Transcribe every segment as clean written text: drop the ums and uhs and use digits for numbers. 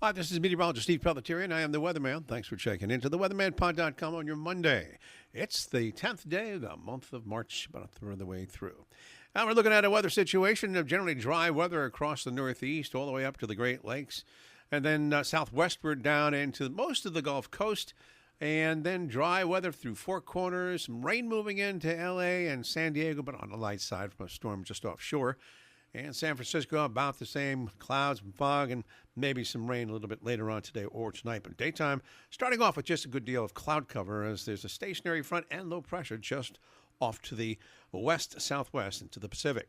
Hi, this is Meteorologist Steve Pellettiere, and I am the Weatherman. Thanks for checking into the weathermanpod.com on your Monday. It's the 10th day of the month of March, about a third of the way through. Now we're looking at a weather situation of generally dry weather across the Northeast, all the way up to the Great Lakes, and then southwestward down into most of the Gulf Coast, and then dry weather through Four Corners, some rain moving into L.A. and San Diego, but on the light side from a storm just offshore. And San Francisco, about the same, clouds and fog, and maybe some rain a little bit later on today or tonight. But daytime, starting off with just a good deal of cloud cover as there's a stationary front and low pressure just off to the west-southwest into the Pacific.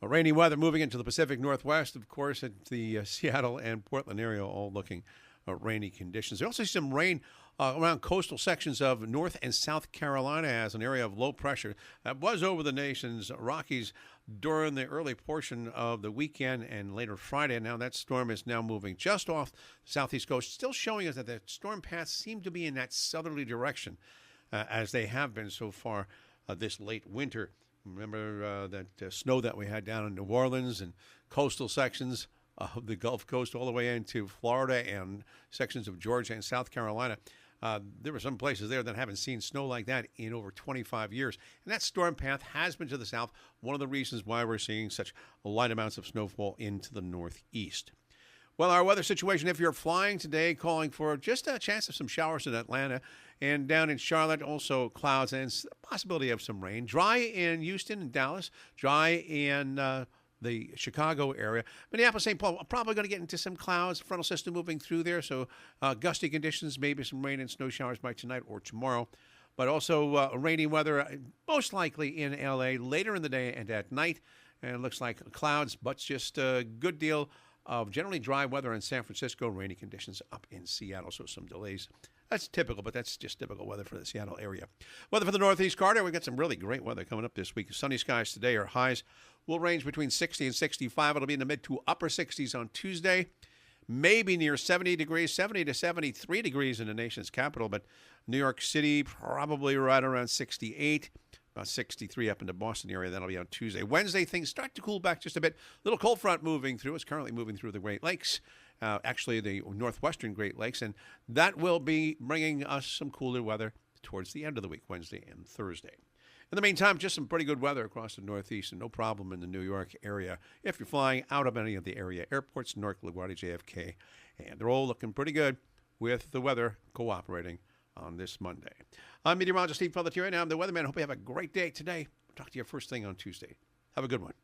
Rainy weather moving into the Pacific Northwest, of course, at the Seattle and Portland area, all looking rainy conditions. There also see some rain around coastal sections of North and South Carolina as an area of low pressure that was over the nation's Rockies during the early portion of the weekend and later Friday. Now that storm is now moving just off the southeast coast, still showing us that the storm paths seem to be in that southerly direction as they have been so far this late winter. Remember that snow that we had down in New Orleans and coastal sections of the Gulf Coast all the way into Florida and sections of Georgia and South Carolina. There were some places there that haven't seen snow like that in over 25 years. And that storm path has been to the south, one of the reasons why we're seeing such light amounts of snowfall into the northeast. Well, our weather situation, if you're flying today, calling for just a chance of some showers in Atlanta and down in Charlotte, also clouds and possibility of some rain. Dry in Houston and Dallas, dry in the Chicago area. Minneapolis, St. Paul, probably going to get into some clouds, frontal system moving through there, so gusty conditions, maybe some rain and snow showers by tonight or tomorrow. But also rainy weather, most likely in L.A. later in the day and at night. And it looks like clouds, but just a good deal of generally dry weather in San Francisco, rainy conditions up in Seattle, so some delays. That's typical, but that's just typical weather for the Seattle area. Weather for the Northeast corridor, we've got some really great weather coming up this week. Sunny skies today. Our highs will range between 60 and 65. It'll be in the mid to upper 60s on Tuesday, maybe near 70 degrees, 70 to 73 degrees in the nation's capital, but New York City probably right around 68, about 63 up in the Boston area. That'll be on Tuesday. Wednesday, things start to cool back just a bit. Little cold front moving through. It's currently moving through the Great Lakes. Actually the northwestern Great Lakes, and that will be bringing us some cooler weather towards the end of the week, Wednesday and Thursday. In the meantime, just some pretty good weather across the Northeast, and no problem in the New York area if you're flying out of any of the area airports, Newark, LaGuardia, JFK, and they're all looking pretty good with the weather cooperating on this Monday. I'm Meteorologist Steve Pellettiere, and I'm the Weatherman. I hope you have a great day today. Talk to you first thing on Tuesday. Have a good one.